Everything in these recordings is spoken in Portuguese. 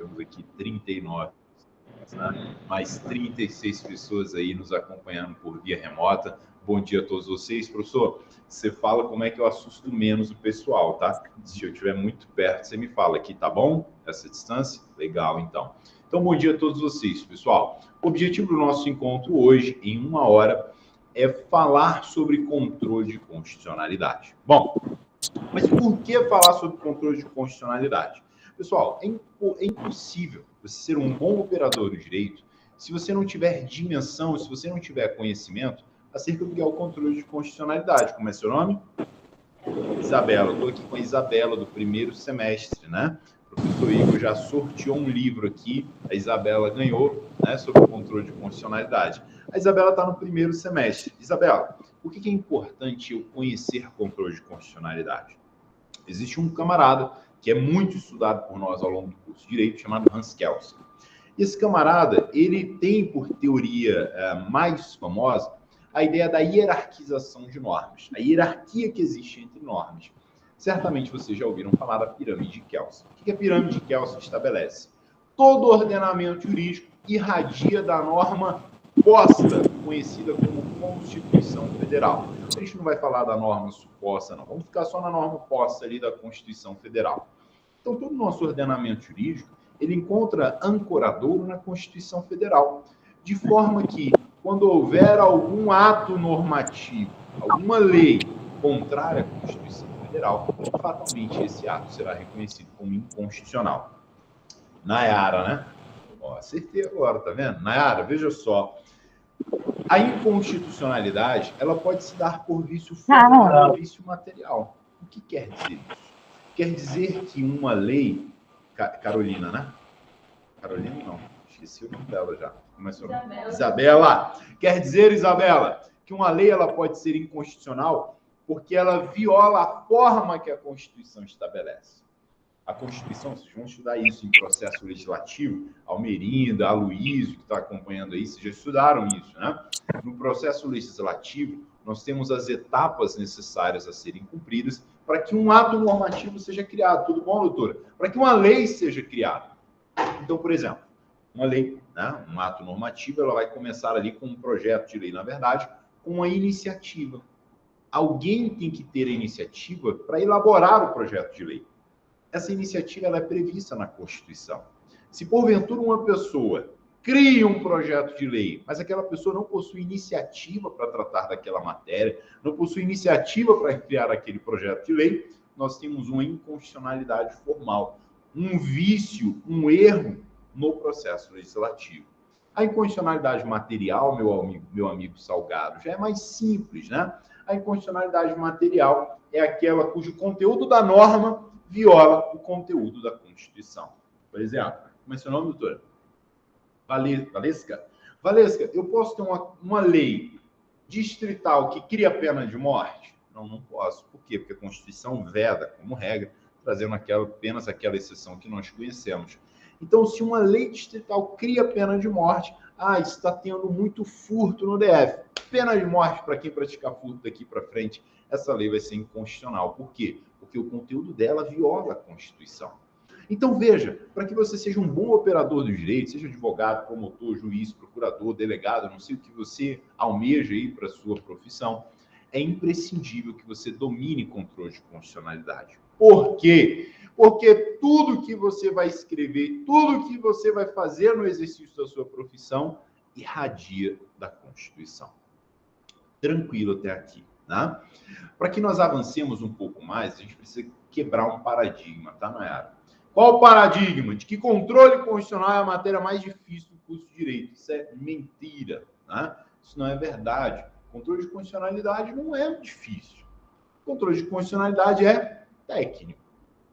Temos aqui 39, né? Mais 36 pessoas aí nos acompanhando por via remota. Bom dia a todos vocês. Professor, você fala como é que eu assusto menos o pessoal, tá? Se eu estiver muito perto, você me fala aqui, tá bom? Essa distância? Legal, então. Então, bom dia a todos vocês, pessoal. O objetivo do nosso encontro hoje, em 1 hora, é falar sobre controle de constitucionalidade. Bom, mas por que falar sobre controle de constitucionalidade? Pessoal, é impossível você ser um bom operador do direito se você não tiver dimensão, se você não tiver conhecimento acerca do que é o controle de constitucionalidade. Como é seu nome? Isabela. Estou aqui com a Isabela do primeiro semestre, né? O professor Igor já sorteou um livro aqui, a Isabela ganhou, né, sobre o controle de constitucionalidade. A Isabela está no primeiro semestre. Isabela, por que é importante eu conhecer controle de constitucionalidade? Existe um camarada que é muito estudado por nós ao longo do curso de Direito, chamado Hans Kelsen. Esse camarada, ele tem por teoria mais famosa a ideia da hierarquização de normas, a hierarquia que existe entre normas. Certamente vocês já ouviram falar da pirâmide de Kelsen. O que a pirâmide de Kelsen estabelece? Todo ordenamento jurídico irradia da norma posta, conhecida como Constituição Federal. A gente não vai falar da norma suposta, não. Vamos ficar só na norma posta ali da Constituição Federal. Então, todo o nosso ordenamento jurídico, ele encontra ancoradouro na Constituição Federal, de forma que, quando houver algum ato normativo, alguma lei contrária à Constituição Federal, fatalmente esse ato será reconhecido como inconstitucional. Nayara, né? Ó, acertei agora, tá vendo? Nayara, veja só. A inconstitucionalidade, ela pode se dar por vício formal ou vício material. O que quer dizer isso? Quer dizer que uma lei... Carolina, né? Carolina, não. Esqueci o nome dela já. Começou. Isabela. Quer dizer, Isabela, que uma lei ela pode ser inconstitucional porque ela viola a forma que a Constituição estabelece. A Constituição, vocês vão estudar isso em processo legislativo, Almerinda, Aloysio, que está acompanhando aí, vocês já estudaram isso, né? No processo legislativo, nós temos as etapas necessárias a serem cumpridas para que um ato normativo seja criado. Tudo bom, doutora? Para que uma lei seja criada. Então, por exemplo, uma lei, né, um ato normativo, ela vai começar ali com um projeto de lei, na verdade, com uma iniciativa. Alguém tem que ter a iniciativa para elaborar o projeto de lei. Essa iniciativa ela é prevista na Constituição. Se, porventura, uma pessoa cria um projeto de lei, mas aquela pessoa não possui iniciativa para tratar daquela matéria, não possui iniciativa para criar aquele projeto de lei, nós temos uma inconstitucionalidade formal, um vício, um erro no processo legislativo. A inconstitucionalidade material, meu amigo Salgado, já é mais simples, né? A inconstitucionalidade material é aquela cujo conteúdo da norma viola o conteúdo da Constituição. Por exemplo, como é seu nome, doutora? Valesca? Valesca, eu posso ter uma lei distrital que cria pena de morte? Não, não posso. Por quê? Porque a Constituição veda, como regra, trazendo apenas aquela exceção que nós conhecemos. Então, se uma lei distrital cria pena de morte, está tendo muito furto no DF. Pena de morte para quem praticar furto daqui para frente, essa lei vai ser inconstitucional. Por quê? Porque o conteúdo dela viola a Constituição. Então, veja, para que você seja um bom operador do direito, seja advogado, promotor, juiz, procurador, delegado, não sei o que você almeja aí para a sua profissão, é imprescindível que você domine controle de constitucionalidade. Por quê? Porque tudo que você vai escrever, tudo que você vai fazer no exercício da sua profissão, irradia da Constituição. Tranquilo até aqui, né? Para que nós avancemos um pouco mais, a gente precisa quebrar um paradigma, tá, Nayara? Qual o paradigma? De que controle constitucional é a matéria mais difícil do curso de Direito. Isso é mentira, né? Isso não é verdade. Controle de constitucionalidade não é difícil. Controle de constitucionalidade é técnico.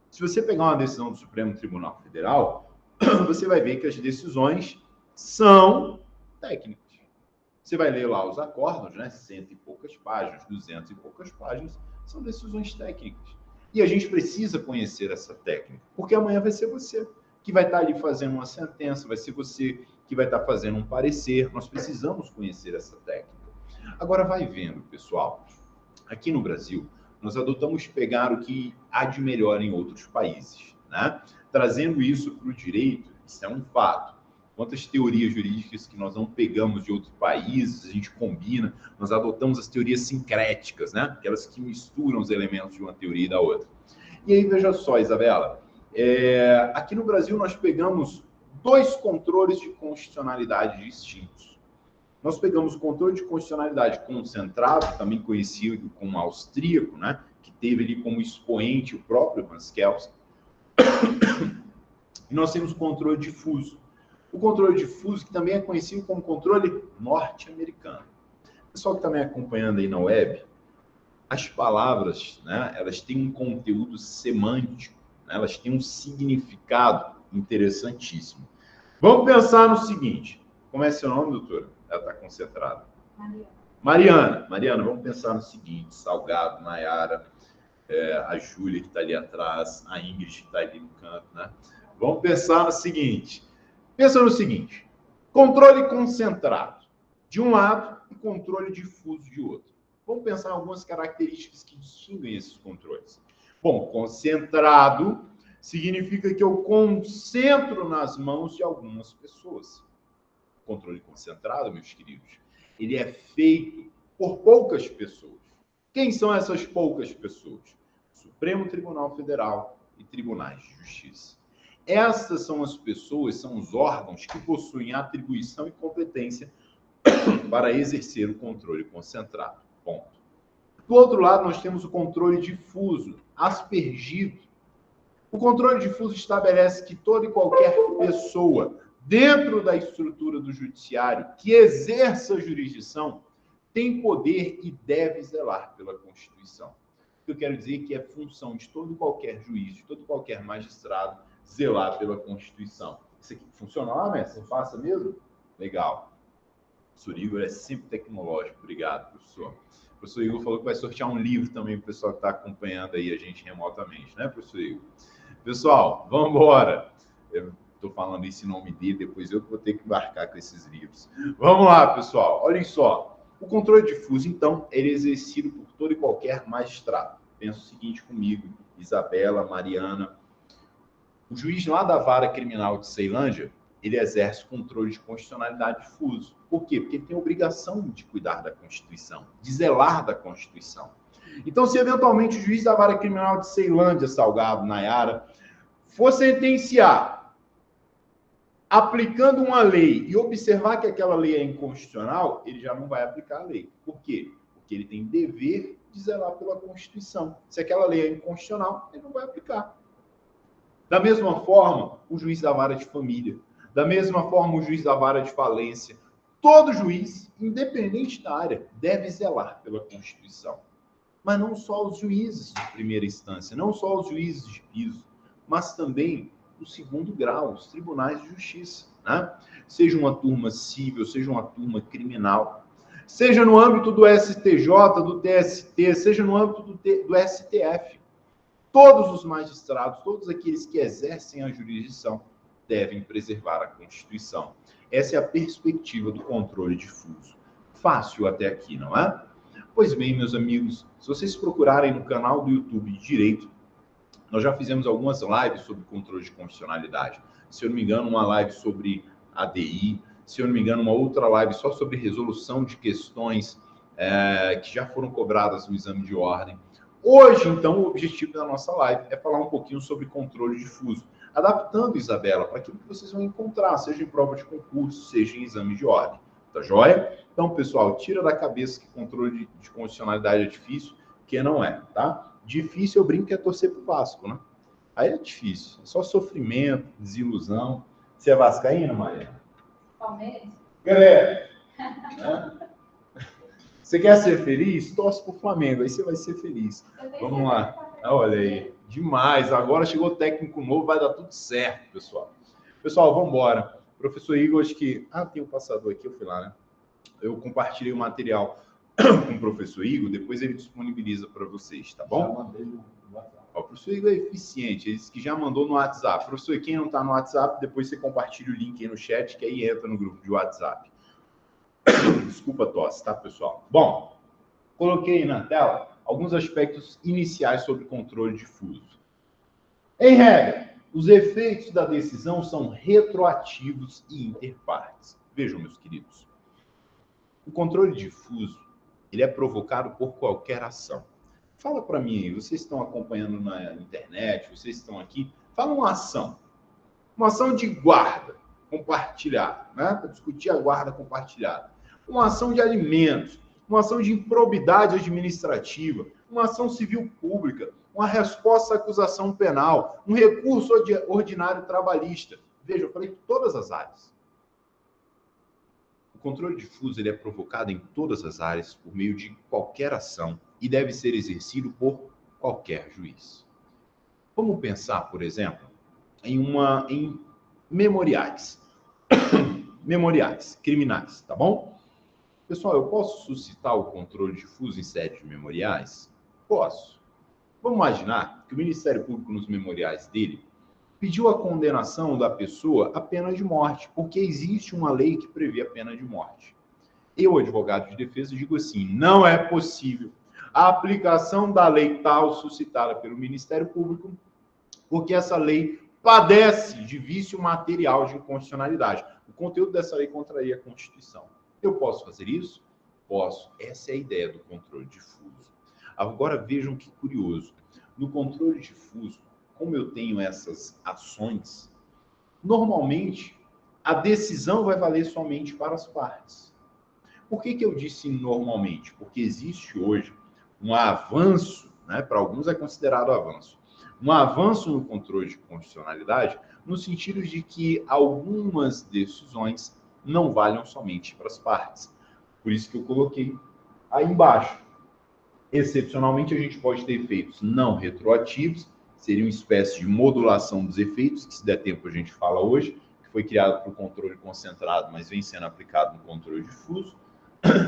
Se você pegar uma decisão do Supremo Tribunal Federal, você vai ver que as decisões são técnicas. Você vai ler lá os acórdãos, né? 100 e poucas páginas, 200 e poucas páginas, são decisões técnicas. E a gente precisa conhecer essa técnica, porque amanhã vai ser você que vai estar ali fazendo uma sentença, vai ser você que vai estar fazendo um parecer. Nós precisamos conhecer essa técnica. Agora vai vendo, pessoal. Aqui no Brasil, nós adotamos pegar o que há de melhor em outros países, né? Trazendo isso para o direito, isso é um fato. Quantas teorias jurídicas que nós não pegamos de outros países, a gente combina, nós adotamos as teorias sincréticas, né? Aquelas que misturam os elementos de uma teoria e da outra. E aí, veja só, Isabela, aqui no Brasil nós pegamos 2 controles de constitucionalidade distintos. Nós pegamos o controle de constitucionalidade concentrado, também conhecido como austríaco, né? Que teve ali como expoente o próprio Hans Kelsen. E nós temos o controle difuso. O controle difuso, que também é conhecido como controle norte-americano. Pessoal que está me acompanhando aí na web, as palavras, né, elas têm um conteúdo semântico, né, elas têm um significado interessantíssimo. Vamos pensar no seguinte. Como é seu nome, doutora? Ela está concentrada. Mariana, vamos pensar no seguinte. Salgado, Nayara, a Júlia que está ali atrás, a Ingrid que está ali no canto, né? Vamos pensar no seguinte. Pensa no seguinte. Controle concentrado de um lado e controle difuso de outro. Vamos pensar em algumas características que distinguem esses controles. Bom, concentrado significa que eu concentro nas mãos de algumas pessoas. O controle concentrado, meus queridos, ele é feito por poucas pessoas. Quem são essas poucas pessoas? Supremo Tribunal Federal e tribunais de justiça. Essas são as pessoas, são os órgãos que possuem atribuição e competência para exercer o controle concentrado. Ponto. Do outro lado, nós temos o controle difuso, aspergido. O controle difuso estabelece que toda e qualquer pessoa, dentro da estrutura do judiciário, que exerça a jurisdição, tem poder e deve zelar pela Constituição. O que eu quero dizer é que é função de todo e qualquer juiz, de todo e qualquer magistrado, zelar pela Constituição. Isso aqui funciona lá, mestre? Você faça mesmo? Legal. O professor Igor é sempre tecnológico. Obrigado, professor. O professor Igor falou que vai sortear um livro também para o pessoal que está acompanhando aí a gente remotamente, né, professor Igor? Pessoal, vamos embora. Eu estou falando isso em nome dele, depois eu vou ter que embarcar com esses livros. Vamos lá, pessoal. Olhem só. O controle difuso, então, ele é exercido por todo e qualquer magistrado. Pensa o seguinte comigo, Isabela, Mariana. O juiz lá da Vara Criminal de Ceilândia, ele exerce controle de constitucionalidade difuso. Por quê? Porque ele tem a obrigação de cuidar da Constituição, de zelar da Constituição. Então, se eventualmente o juiz da Vara Criminal de Ceilândia, Salgado, Nayara, for sentenciar aplicando uma lei e observar que aquela lei é inconstitucional, ele já não vai aplicar a lei. Por quê? Porque ele tem dever de zelar pela Constituição. Se aquela lei é inconstitucional, ele não vai aplicar. Da mesma forma, o juiz da vara de família. Da mesma forma, o juiz da vara de falência. Todo juiz, independente da área, deve zelar pela Constituição. Mas não só os juízes de primeira instância, não só os juízes de piso, mas também o segundo grau, os tribunais de justiça, né? Seja uma turma civil, seja uma turma criminal, seja no âmbito do STJ, do TST, seja no âmbito do STF. Todos os magistrados, todos aqueles que exercem a jurisdição, devem preservar a Constituição. Essa é a perspectiva do controle difuso. Fácil até aqui, não é? Pois bem, meus amigos, se vocês procurarem no canal do YouTube de Direito, nós já fizemos algumas lives sobre controle de constitucionalidade. Se eu não me engano, uma live sobre ADI, se eu não me engano, uma outra live só sobre resolução de questões que já foram cobradas no exame de ordem. Hoje, então, o objetivo da nossa live é falar um pouquinho sobre controle difuso, adaptando, Isabela, para aquilo que vocês vão encontrar, seja em prova de concurso, seja em exame de ordem. Tá joia? Então, pessoal, tira da cabeça que controle de constitucionalidade é difícil, que não é, tá? Difícil, eu brinco, que é torcer pro Vasco, né? Aí é difícil, é só sofrimento, desilusão. Você é vascaíno, Maria? Palmeiras? Galera, né? Você quer ser feliz? Torce pro Flamengo, aí você vai ser feliz. Vamos lá. Olha aí, demais. Agora chegou o técnico novo, vai dar tudo certo, pessoal. Pessoal, vamos embora. Professor Igor, acho que... tem um passador aqui, eu fui lá, né? Eu compartilhei o material com o professor Igor, depois ele disponibiliza para vocês, tá bom? Já mandei no WhatsApp. O professor Igor é eficiente, ele disse que já mandou no WhatsApp. Professor, quem não está no WhatsApp, depois você compartilha o link aí no chat, que aí entra no grupo de WhatsApp. Desculpa a tosse, tá, pessoal? Bom, coloquei aí na tela alguns aspectos iniciais sobre controle difuso. Em regra, Os efeitos da decisão são retroativos e interpartes. Vejam, meus queridos, o controle difuso, ele é provocado por qualquer ação. Fala para mim aí, vocês estão acompanhando na internet, vocês estão aqui, fala uma ação de guarda compartilhada, né? Para discutir a guarda compartilhada. Uma ação de alimentos, uma ação de improbidade administrativa, uma ação civil pública, uma resposta à acusação penal, um recurso ordinário trabalhista. Veja, eu falei todas as áreas. O controle difuso ele é provocado em todas as áreas por meio de qualquer ação e deve ser exercido por qualquer juiz. Vamos pensar, por exemplo, em memoriais. Memoriais criminais, tá bom? Pessoal, eu posso suscitar o controle difuso em sede de memoriais? Posso. Vamos imaginar que o Ministério Público, nos memoriais dele, pediu a condenação da pessoa à pena de morte, porque existe uma lei que prevê a pena de morte. Eu, advogado de defesa, digo assim, não é possível a aplicação da lei tal suscitada pelo Ministério Público, porque essa lei padece de vício material de inconstitucionalidade. O conteúdo dessa lei contraria a Constituição. Eu posso fazer isso? Posso. Essa é a ideia do controle difuso. Agora vejam que curioso. No controle difuso, como eu tenho essas ações, normalmente a decisão vai valer somente para as partes. Por que eu disse normalmente? Porque existe hoje um avanço, né? Para alguns é considerado avanço, um avanço no controle de constitucionalidade, no sentido de que algumas decisões não valham somente para as partes. Por isso que eu coloquei aí embaixo. Excepcionalmente, a gente pode ter efeitos não retroativos, seria uma espécie de modulação dos efeitos, que se der tempo a gente fala hoje, que foi criado para o controle concentrado, mas vem sendo aplicado no controle difuso,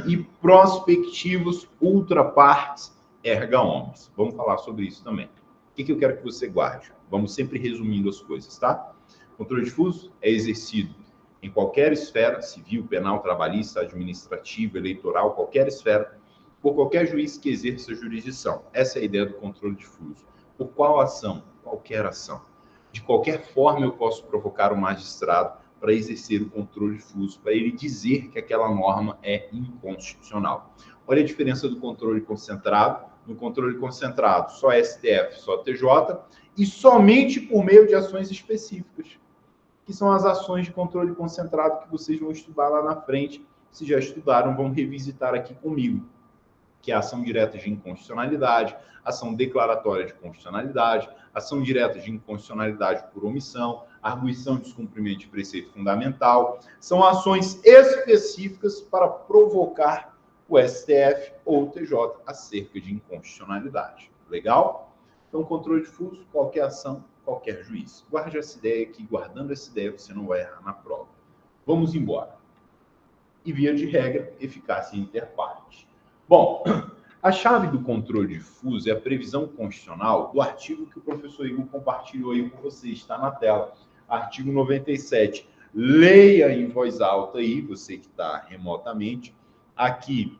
e prospectivos ultra partes erga omnes. Vamos falar sobre isso também. O que eu quero que você guarde? Vamos sempre resumindo as coisas, tá? O controle difuso é exercido em qualquer esfera, civil, penal, trabalhista, administrativa, eleitoral, qualquer esfera, por qualquer juiz que exerça a jurisdição. Essa é a ideia do controle difuso. Por qual ação? Qualquer ação. De qualquer forma eu posso provocar o magistrado para exercer o controle difuso, para ele dizer que aquela norma é inconstitucional. Olha a diferença do controle concentrado. No controle concentrado, só STF, só TJ, e somente por meio de ações específicas, que são as ações de controle concentrado que vocês vão estudar lá na frente. Se já estudaram, vão revisitar aqui comigo, que é a ação direta de inconstitucionalidade, ação declaratória de constitucionalidade, ação direta de inconstitucionalidade por omissão, arguição de descumprimento de preceito fundamental. São ações específicas para provocar o STF ou o TJ acerca de inconstitucionalidade. Legal? Então, controle difuso, qualquer ação, qualquer juiz. Guarde essa ideia que, guardando essa ideia, você não vai errar na prova. Vamos embora. E, via de regra, eficácia interparte. Bom, a chave do controle difuso é a previsão constitucional do artigo que o professor Igor compartilhou aí com vocês, está na tela. Artigo 97. Leia em voz alta aí, você que está remotamente. Aqui,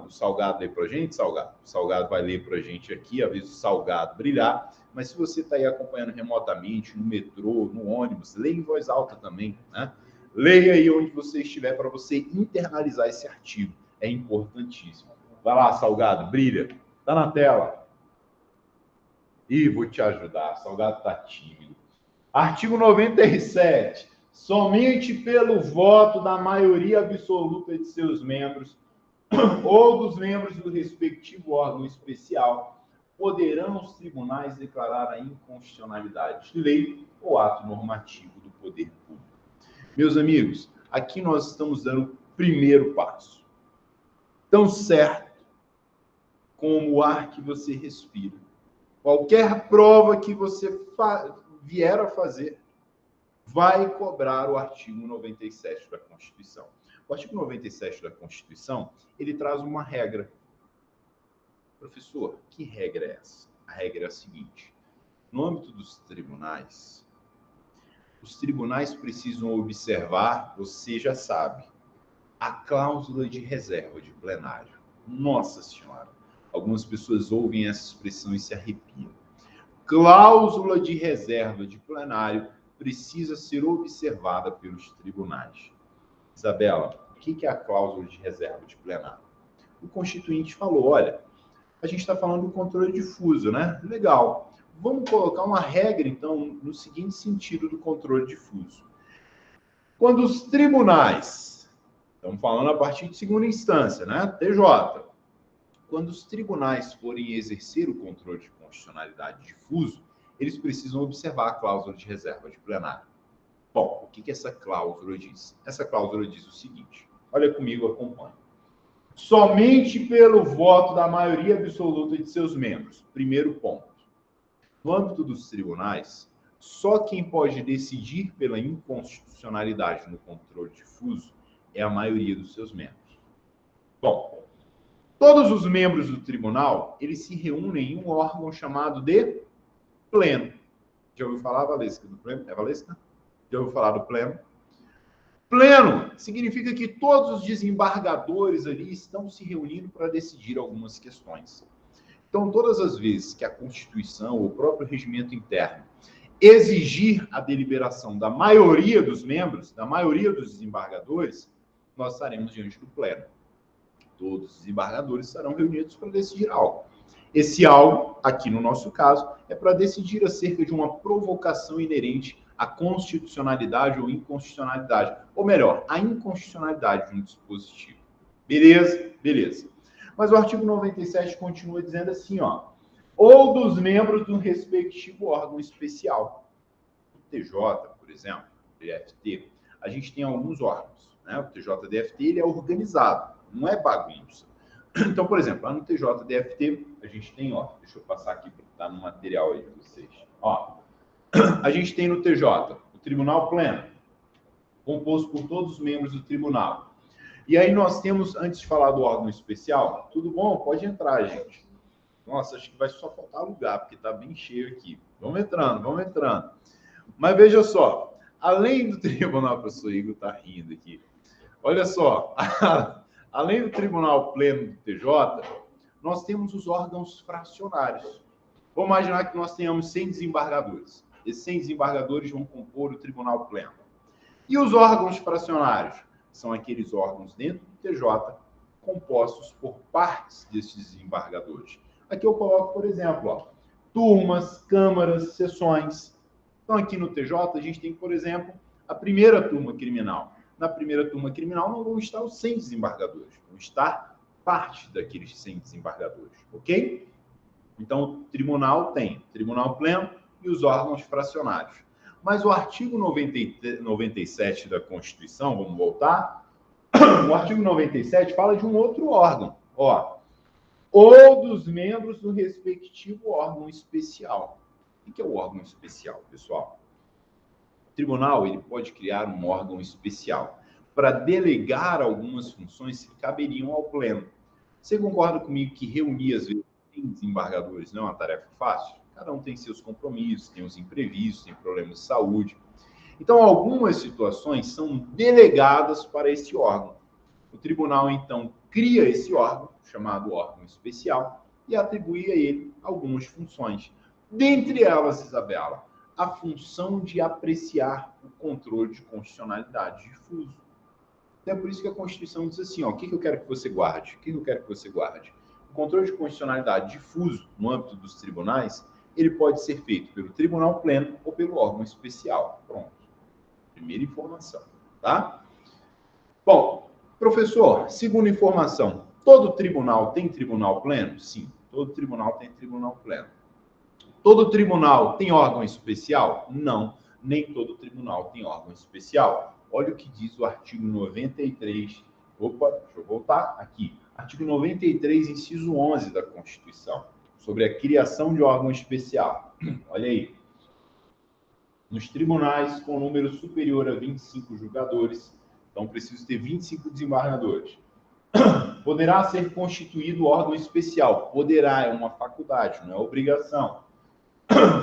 o Salgado lê para a gente, Salgado. O Salgado vai ler para a gente aqui, às vezes o Salgado brilhar. Mas se você está aí acompanhando remotamente, no metrô, no ônibus, leia em voz alta também, né? Leia aí onde você estiver para você internalizar esse artigo. É importantíssimo. Vai lá, Salgado, brilha. Está na tela. Ih, vou te ajudar. Salgado está tímido. Artigo 97. Somente pelo voto da maioria absoluta de seus membros ou dos membros do respectivo órgão especial poderão os tribunais declarar a inconstitucionalidade de lei ou ato normativo do poder público. Meus amigos, aqui nós estamos dando o primeiro passo. Tão certo como o ar que você respira. Qualquer prova que você vier a fazer vai cobrar o artigo 97 da Constituição. O artigo 97 da Constituição, ele traz uma regra. Professor, que regra é essa? A regra é a seguinte: no âmbito dos tribunais, os tribunais precisam observar, você já sabe, a cláusula de reserva de plenário. Nossa Senhora! Algumas pessoas ouvem essa expressão e se arrepiam. cláusula de reserva de plenário precisa ser observada pelos tribunais. Isabela, o que é a cláusula de reserva de plenário? O Constituinte falou, olha, a gente está falando do controle difuso, né? Legal. Vamos colocar uma regra, então, no seguinte sentido do controle difuso. Quando os tribunais, estamos falando a partir de segunda instância, né? TJ. Quando os tribunais forem exercer o controle de constitucionalidade difuso, eles precisam observar a cláusula de reserva de plenário. Bom, o que essa cláusula diz? Essa cláusula diz o seguinte, olha comigo, acompanha. Somente pelo voto da maioria absoluta de seus membros. Primeiro ponto. No âmbito dos tribunais, só quem pode decidir pela inconstitucionalidade no controle difuso é a maioria dos seus membros. Bom, todos os membros do tribunal, eles se reúnem em um órgão chamado de pleno. Já ouviu falar, Valesca, do pleno? É Valesca? Já ouviu falar do pleno? Pleno significa que todos os desembargadores ali estão se reunindo para decidir algumas questões. Então, todas as vezes que a Constituição ou o próprio regimento interno exigir a deliberação da maioria dos membros, da maioria dos desembargadores, nós estaremos diante do pleno. Todos os desembargadores estarão reunidos para decidir algo. Esse algo, aqui no nosso caso, é para decidir acerca de uma provocação inerente à constitucionalidade ou inconstitucionalidade, ou melhor, a inconstitucionalidade de um dispositivo. Beleza? Beleza. Mas o artigo 97 continua dizendo assim, ó, ou dos membros do respectivo órgão especial. O TJ, por exemplo, o TFT, a gente tem alguns órgãos, né? O TJDFT, ele é organizado, não é bagunça. Então, por exemplo, lá no TJDFT, a gente tem, ó, deixa eu passar aqui para estar no material aí de vocês. Ó, a gente tem no TJ o Tribunal Pleno, composto por todos os membros do tribunal. E aí nós temos, antes de falar do órgão especial, tudo bom? Pode entrar, gente. Nossa, acho que vai só faltar lugar, porque está bem cheio aqui. Vamos entrando, vamos entrando. Mas veja só, além do tribunal, o professor Igor está rindo aqui. Olha só, além do Tribunal Pleno do TJ, nós temos os órgãos fracionários. Vamos imaginar que nós tenhamos 100 desembargadores. Esses 100 desembargadores vão compor o Tribunal Pleno. E os órgãos fracionários? São aqueles órgãos dentro do TJ compostos por partes desses desembargadores. Aqui eu coloco, por exemplo, ó, turmas, câmaras, sessões. Então, aqui no TJ, a gente tem, por exemplo, a primeira turma criminal. Na primeira turma criminal não vão estar os 100 desembargadores, vão estar parte daqueles 100 desembargadores, ok? Então, o tribunal tem Tribunal Pleno e os órgãos fracionários. Mas o artigo 97 da Constituição, vamos voltar, o artigo 97 fala de um outro órgão, ó, ou dos membros do respectivo órgão especial. O que é o órgão especial, pessoal? O tribunal ele pode criar um órgão especial para delegar algumas funções que caberiam ao pleno. Você concorda comigo que reunir, às vezes, desembargadores não é uma tarefa fácil? Cada um tem seus compromissos, tem os imprevistos, tem problemas de saúde. Então, algumas situações são delegadas para esse órgão. O tribunal, então, cria esse órgão, chamado órgão especial, e atribui a ele algumas funções. Dentre elas, Isabela, a função de apreciar o controle de constitucionalidade difuso. É por isso que a Constituição diz assim, ó, o que eu quero que você guarde? O que eu quero que você guarde? O controle de constitucionalidade difuso no âmbito dos tribunais, ele pode ser feito pelo Tribunal Pleno ou pelo órgão especial. Pronto. Primeira informação, tá? Bom, professor, segunda informação. Todo tribunal tem tribunal pleno? Sim, todo tribunal tem tribunal pleno. Todo tribunal tem órgão especial? Não, nem todo tribunal tem órgão especial. Olha o que diz o artigo 93. Opa, deixa eu voltar aqui. Artigo 93, inciso 11 da Constituição, sobre a criação de órgão especial. Olha aí. Nos tribunais com número superior a 25 julgadores, então preciso ter 25 desembargadores, poderá ser constituído órgão especial. Poderá, é uma faculdade, não é obrigação.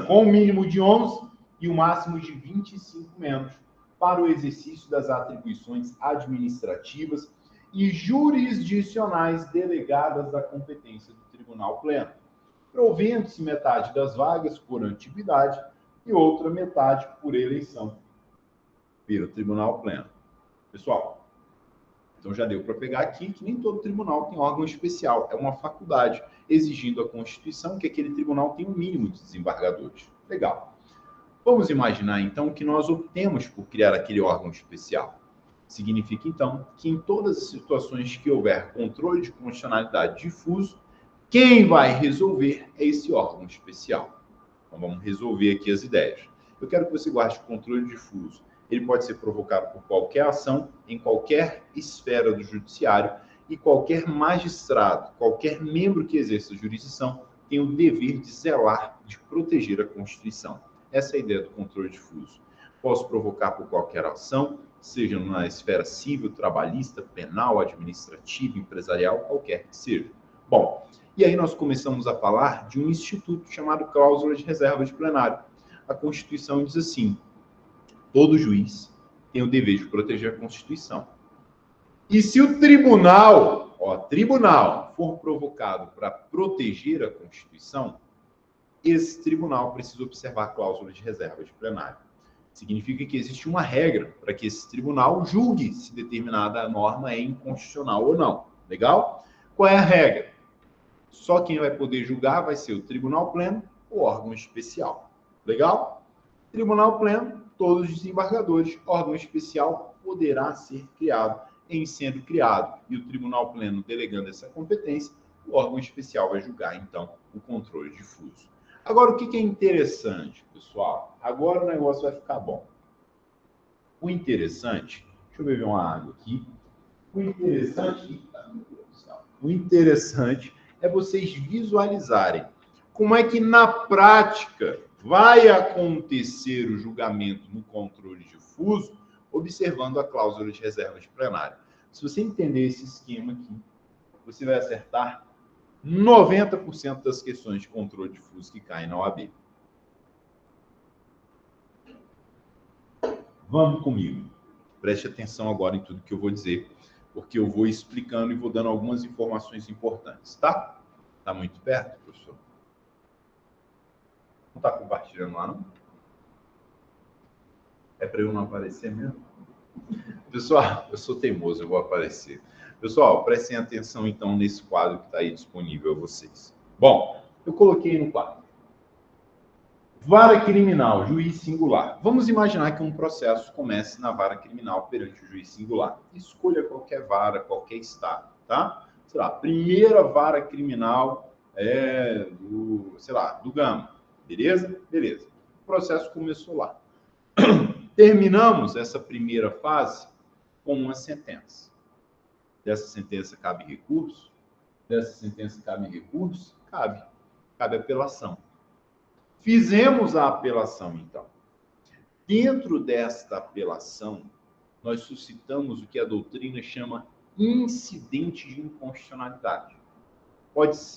Com o mínimo de 11 e o máximo de 25 membros para o exercício das atribuições administrativas e jurisdicionais delegadas da competência do Tribunal Pleno. provendo-se metade das vagas por antiguidade e outra metade por eleição pelo Tribunal Pleno. Pessoal, então já deu para pegar aqui que nem todo tribunal tem órgão especial, é uma faculdade, exigindo a Constituição que aquele tribunal tenha um mínimo de desembargadores. Legal. Vamos imaginar, então, que nós optemos por criar aquele órgão especial. Significa, então, que em todas as situações que houver controle de constitucionalidade difuso, quem vai resolver é esse órgão especial. Então, vamos resolver aqui as ideias. Eu quero que você guarde o controle difuso. Ele pode ser provocado por qualquer ação, em qualquer esfera do judiciário, e qualquer magistrado, qualquer membro que exerça jurisdição, tem o dever de zelar, de proteger a Constituição. Essa é a ideia do controle difuso. Posso provocar por qualquer ação, seja na esfera civil, trabalhista, penal, administrativa, empresarial, qualquer que seja. Bom, e aí nós começamos a falar de um instituto chamado cláusula de reserva de plenário. A Constituição diz assim: todo juiz tem o dever de proteger a Constituição. E se o tribunal for provocado para proteger a Constituição, esse tribunal precisa observar a cláusula de reserva de plenário. Significa que existe uma regra para que esse tribunal julgue se determinada norma é inconstitucional ou não. Legal? Qual é a regra? Só quem vai poder julgar vai ser o Tribunal Pleno ou órgão especial. Legal? Tribunal Pleno, todos os desembargadores, órgão especial poderá ser criado. Em sendo criado e o Tribunal Pleno delegando essa competência, o órgão especial vai julgar, então, o controle difuso. Agora, o que é interessante, pessoal? Agora o negócio vai ficar bom. O interessante... Deixa eu beber uma água aqui. O interessante é vocês visualizarem como é que, na prática, vai acontecer o julgamento no controle difuso, observando a cláusula de reserva de plenário. Se você entender esse esquema aqui, você vai acertar 90% das questões de controle difuso que caem na OAB. Vamos comigo. Preste atenção agora em tudo que eu vou dizer, porque eu vou explicando e vou dando algumas informações importantes, tá? Tá muito perto, professor? Não tá compartilhando lá, não? É para eu não aparecer mesmo? Pessoal, eu sou teimoso, eu vou aparecer. Pessoal, prestem atenção então nesse quadro que está aí disponível a vocês. Bom, eu coloquei no quadro. Vara criminal, juiz singular. Vamos imaginar que um processo comece na vara criminal perante o juiz singular. Escolha qualquer vara, qualquer estado, tá? Sei lá, primeira vara criminal é do Gama. Beleza? Beleza. O processo começou lá. Terminamos essa primeira fase com uma sentença. Dessa sentença cabe recurso? Dessa sentença cabe recurso? Cabe. Cabe apelação. Fizemos a apelação, então. Dentro desta apelação, nós suscitamos o que a doutrina chama incidente de inconstitucionalidade.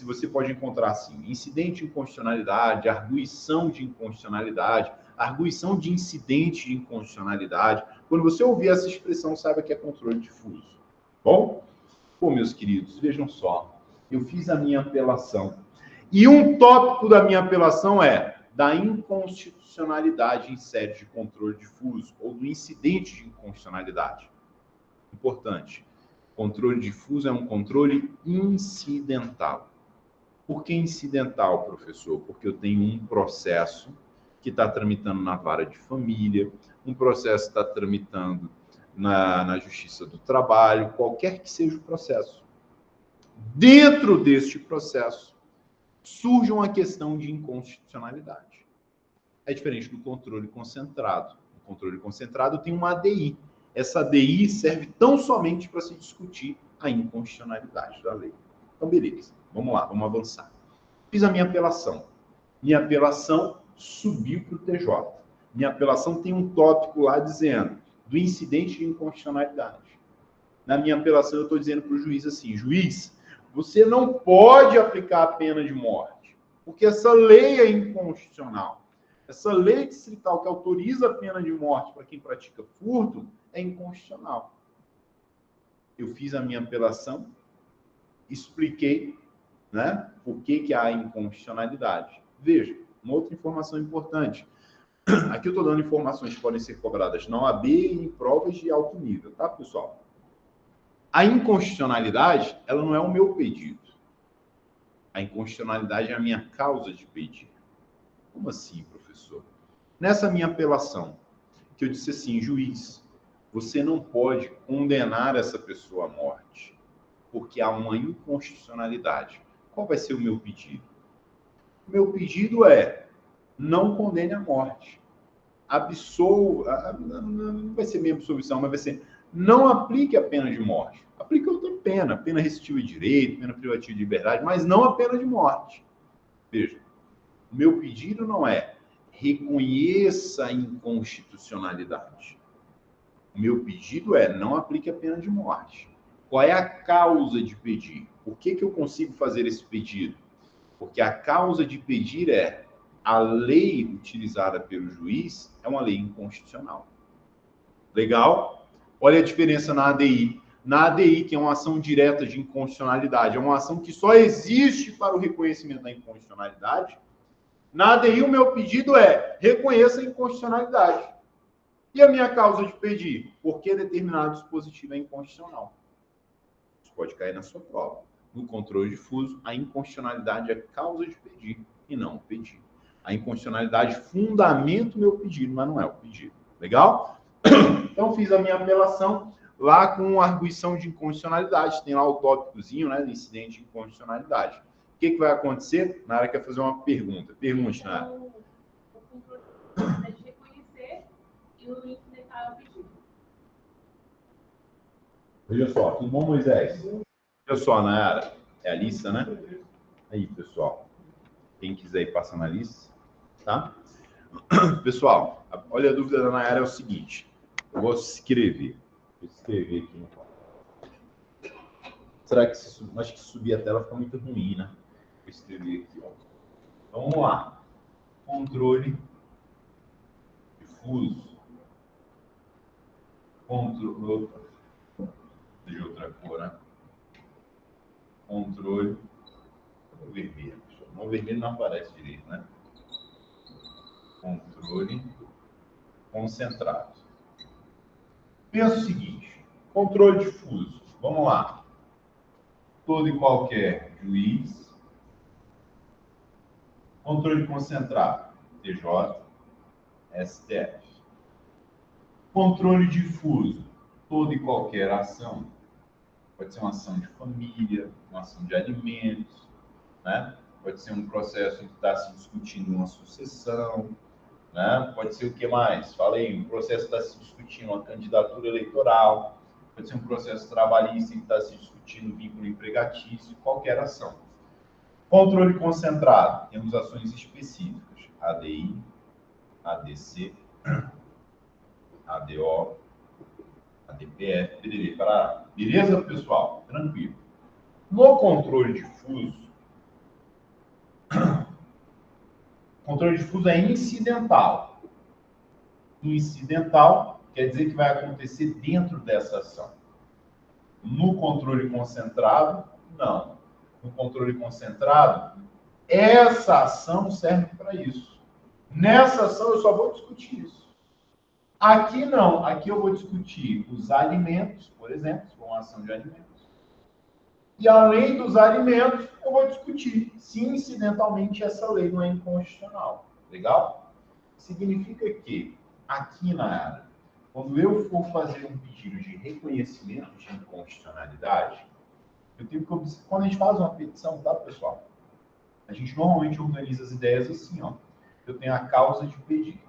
Você pode encontrar assim, incidente de inconstitucionalidade, arguição de inconstitucionalidade, arguição de incidente de inconstitucionalidade. Quando você ouvir essa expressão, saiba que é controle difuso. Bom, meus queridos, vejam só, eu fiz a minha apelação. E um tópico da minha apelação é da inconstitucionalidade em sede de controle difuso, ou do incidente de inconstitucionalidade. Importante. Controle difuso é um controle incidental. Por que incidental, professor? Porque eu tenho um processo que está tramitando na vara de família, um processo que está tramitando na Justiça do Trabalho, qualquer que seja o processo. Dentro deste processo, surge uma questão de inconstitucionalidade. É diferente do controle concentrado. O controle concentrado tem uma ADI. Essa ADI serve tão somente para se discutir a inconstitucionalidade da lei. Então, beleza. Vamos lá, vamos avançar. Fiz a minha apelação. Minha apelação subiu para o TJ. Minha apelação tem um tópico lá dizendo do incidente de inconstitucionalidade. Na minha apelação, eu estou dizendo para o juiz assim, juiz, você não pode aplicar a pena de morte, porque essa lei é inconstitucional. Essa lei distrital que autoriza a pena de morte para quem pratica furto é inconstitucional. Eu fiz a minha apelação, expliquei, né? Por que há inconstitucionalidade? Veja, uma outra informação importante. Aqui eu estou dando informações que podem ser cobradas na OAB e em provas de alto nível, tá, pessoal? A inconstitucionalidade, ela não é o meu pedido. A inconstitucionalidade é a minha causa de pedido. Como assim, professor? Nessa minha apelação, que eu disse assim, juiz, você não pode condenar essa pessoa à morte, porque há uma inconstitucionalidade. Qual vai ser o meu pedido? O meu pedido é, não condene à morte. Absolva, não vai ser minha absolvição, mas vai ser, não aplique a pena de morte. Aplique outra pena, pena restritiva de direito, pena privativa de liberdade, mas não a pena de morte. Veja, o meu pedido não é reconheça a inconstitucionalidade. O meu pedido é não aplique a pena de morte. Qual é a causa de pedir? Por que eu consigo fazer esse pedido? Porque a causa de pedir é a lei utilizada pelo juiz é uma lei inconstitucional. Legal? Olha a diferença na ADI. Na ADI, que é uma ação direta de inconstitucionalidade, é uma ação que só existe para o reconhecimento da inconstitucionalidade. Na ADI, o meu pedido é reconheça a inconstitucionalidade. E a minha causa de pedir? Porque determinado dispositivo é inconstitucional. Isso pode cair na sua prova. No controle difuso, a inconstitucionalidade é causa de pedir e não o pedido. A inconstitucionalidade fundamenta o meu pedido, mas não é o pedido. Legal? Então, fiz a minha apelação lá com a arguição de inconstitucionalidade. Tem lá o tópicozinho, né, do incidente de inconstitucionalidade. O que vai acontecer? Nara quer fazer uma pergunta. Pergunte, Nara. O controle é de reconhecer e o incidental é o pedido. Veja só, tudo bom, Moisés? Veja só, Nara. É a lista, né? Aí, pessoal. Quem quiser ir passando a lista, tá? Pessoal, olha, a dúvida da Nayara é o seguinte. Eu vou escrever. Vou escrever aqui no quadro. Será que acho que subir a tela fica muito ruim, né? Vou escrever aqui, ó. Então, vamos lá. Controle difuso. Controle. De outra cor, né? Controle. Vermelho. O vermelho não aparece direito, né? Controle concentrado. Pensa o seguinte, controle difuso. Vamos lá. Todo e qualquer juiz. Controle concentrado. TJ, STF. Controle difuso. Toda e qualquer ação. Pode ser uma ação de família, uma ação de alimentos, né? Pode ser um processo em que está se discutindo uma sucessão, né? Pode ser o que mais? Falei, um processo que está se discutindo uma candidatura eleitoral, pode ser um processo trabalhista em que está se discutindo vínculo empregatício, qualquer ação. Controle concentrado, temos ações específicas, ADI, ADC, ADO, ADPF, BDB, para... Beleza, pessoal? Tranquilo. No controle difuso, controle difuso é incidental. Incidental quer dizer que vai acontecer dentro dessa ação. No controle concentrado, não. No controle concentrado, essa ação serve para isso. Nessa ação eu só vou discutir isso. Aqui não. Aqui eu vou discutir os alimentos, por exemplo, com a ação de alimentos. E além dos alimentos, eu vou discutir se incidentalmente essa lei não é inconstitucional. Legal? Significa que aqui na área, quando eu for fazer um pedido de reconhecimento de inconstitucionalidade, eu tenho que observar. Quando a gente faz uma petição, tá, pessoal? A gente normalmente organiza as ideias assim, ó. Eu tenho a causa de pedido,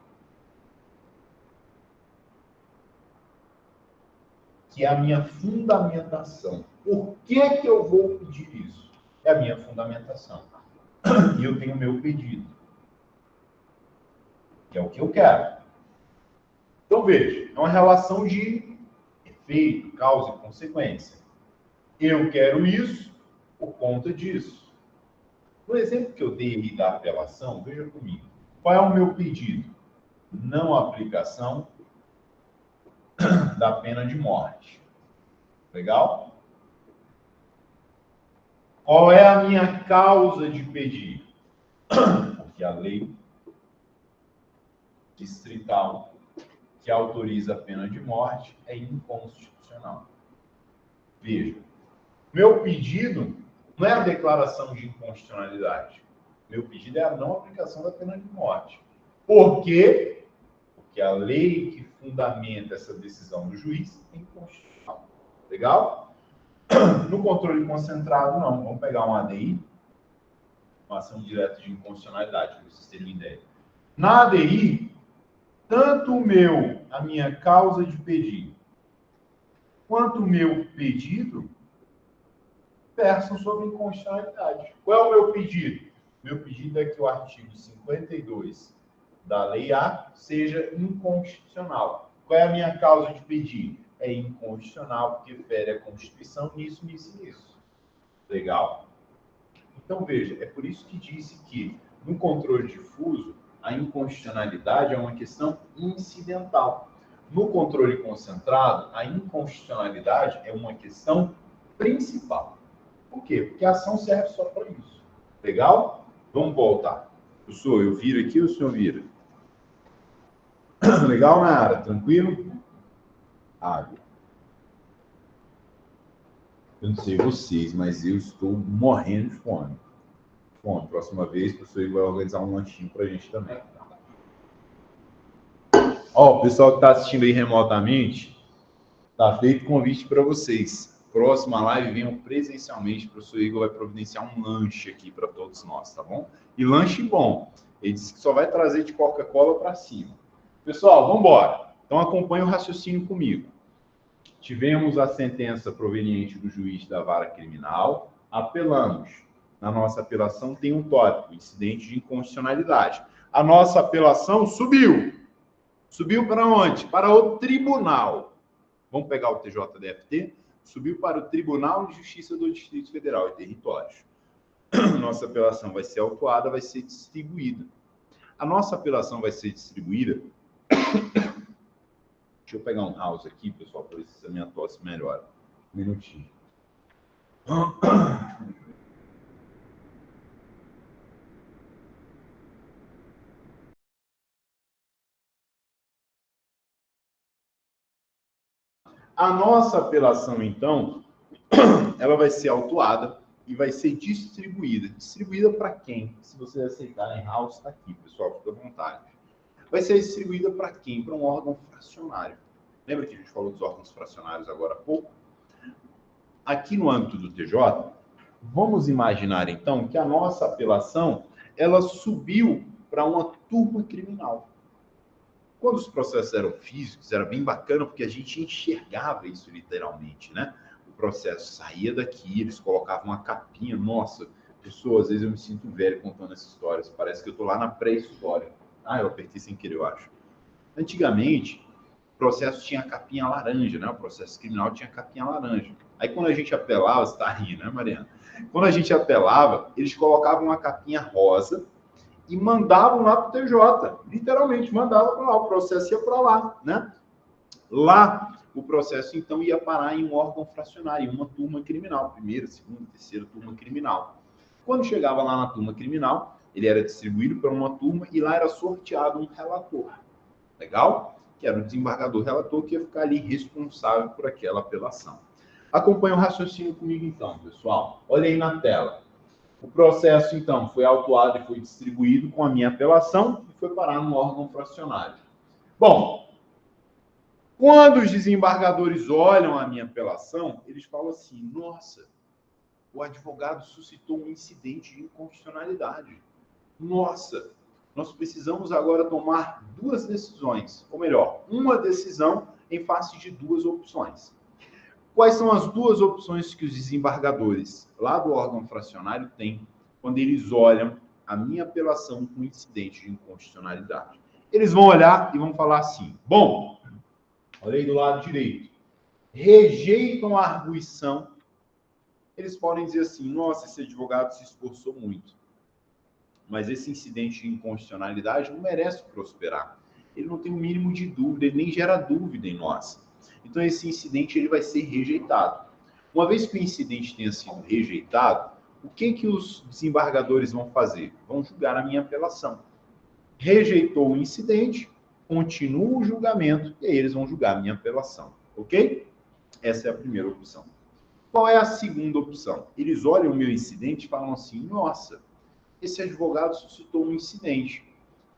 que é a minha fundamentação. Por que eu vou pedir isso? É a minha fundamentação. E eu tenho o meu pedido, que é o que eu quero. Então, veja, é uma relação de efeito, causa e consequência. Eu quero isso por conta disso. No exemplo que eu dei aí da apelação, veja comigo. Qual é o meu pedido? Não aplicação da pena de morte. Legal? Qual é a minha causa de pedido? Porque a lei distrital que autoriza a pena de morte é inconstitucional. Veja, meu pedido não é a declaração de inconstitucionalidade. Meu pedido é a não aplicação da pena de morte. Por quê? Porque a lei que fundamenta essa decisão do juiz é inconstitucional. Legal? No controle concentrado, não. Vamos pegar um ADI, uma ação direta de inconstitucionalidade, para vocês terem uma ideia. Na ADI, tanto a minha causa de pedido, quanto o meu pedido versam sobre inconstitucionalidade. Qual é o meu pedido? Meu pedido é que o artigo 52 da Lei A seja inconstitucional. Qual é a minha causa de pedido? É inconstitucional porque fere a Constituição nisso, nisso e nisso. Legal? Então, veja, é por isso que disse que no controle difuso, a inconstitucionalidade é uma questão incidental. No controle concentrado, a inconstitucionalidade é uma questão principal. Por quê? Porque a ação serve só para isso. Legal? Vamos voltar. Professor, eu viro aqui ou o senhor vira? Legal, Nara? Tranquilo? Água. Eu não sei vocês, mas eu estou morrendo de fome. Próxima vez, o professor vai organizar um lanchinho para a gente também. Ó, o pessoal que está assistindo aí remotamente, tá feito convite para vocês. Próxima live, venham presencialmente. O professor Igor vai providenciar um lanche aqui para todos nós, tá bom? E lanche bom. Ele disse que só vai trazer de Coca-Cola para cima. Pessoal, vamos embora. Então acompanhe o raciocínio comigo. Tivemos a sentença proveniente do juiz da vara criminal, apelamos. Na nossa apelação tem um tópico, incidente de inconstitucionalidade. A nossa apelação subiu. Subiu para onde? Para o tribunal. Vamos pegar o TJDFT? Subiu para o Tribunal de Justiça do Distrito Federal e Territórios. Nossa apelação vai ser autuada, vai ser distribuída. A nossa apelação vai ser distribuída... Deixa eu pegar um house aqui, pessoal, para ver se a minha tosse melhora. Um minutinho. A nossa apelação, então, ela vai ser autuada e vai ser distribuída. Distribuída para quem? Se vocês aceitarem house, está aqui, pessoal, fica à vontade. Vai ser distribuída para quem? Para um órgão fracionário. Lembra que a gente falou dos órgãos fracionários agora há pouco? Aqui no âmbito do TJ, vamos imaginar, então, que a nossa apelação, ela subiu para uma turma criminal. Quando os processos eram físicos, era bem bacana, porque a gente enxergava isso literalmente, né? O processo saía daqui, eles colocavam uma capinha. Nossa, pessoas, às vezes eu me sinto velho contando essas histórias. Parece que eu estou lá na pré-história. Ah, eu apertei sem querer, eu acho. Antigamente, o processo tinha capinha laranja, né? O processo criminal tinha capinha laranja. Aí, quando a gente apelava, você está rindo, né, Mariana? Quando a gente apelava, eles colocavam uma capinha rosa e mandavam lá para o TJ. Literalmente, mandavam para lá. O processo ia para lá, né? Lá, o processo, então, ia parar em um órgão fracionário, em uma turma criminal. Primeira, segunda, terceira turma criminal. Quando chegava lá na turma criminal, ele era distribuído para uma turma e lá era sorteado um relator. Legal? Que era o desembargador relator que ia ficar ali responsável por aquela apelação. Acompanhe o raciocínio comigo, então, pessoal. Olha aí na tela. O processo, então, foi autuado e foi distribuído com a minha apelação e foi parar no órgão fracionário. Bom, quando os desembargadores olham a minha apelação, eles falam assim, nossa, o advogado suscitou um incidente de inconstitucionalidade. Nossa, nós precisamos agora tomar duas decisões, ou melhor, uma decisão em face de duas opções. Quais são as duas opções que os desembargadores lá do órgão fracionário têm quando eles olham a minha apelação com incidente de inconstitucionalidade? Eles vão olhar e vão falar assim, bom, olha aí do lado direito, rejeitam a arguição, eles podem dizer assim, nossa, esse advogado se esforçou muito, mas esse incidente de inconstitucionalidade não merece prosperar. Ele não tem o mínimo de dúvida, ele nem gera dúvida em nós. Então, esse incidente ele vai ser rejeitado. Uma vez que o incidente tenha sido rejeitado, o que os desembargadores vão fazer? Vão julgar a minha apelação. Rejeitou o incidente, continua o julgamento, e aí eles vão julgar a minha apelação, ok? Essa é a primeira opção. Qual é a segunda opção? Eles olham o meu incidente e falam assim, nossa, esse advogado suscitou um incidente.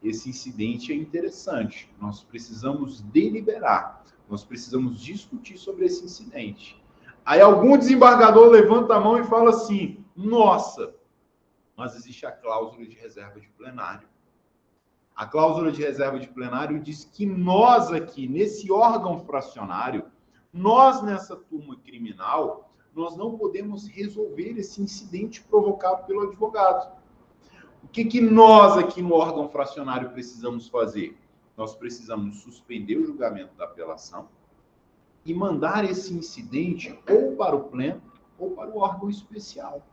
Esse incidente é interessante. Nós precisamos deliberar. Nós precisamos discutir sobre esse incidente. Aí algum desembargador levanta a mão e fala assim, nossa, mas existe a cláusula de reserva de plenário. A cláusula de reserva de plenário diz que nós aqui, nesse órgão fracionário, nós nessa turma criminal, nós não podemos resolver esse incidente provocado pelo advogado. O que nós aqui no órgão fracionário precisamos fazer? Nós precisamos suspender o julgamento da apelação e mandar esse incidente ou para o pleno ou para o órgão especial.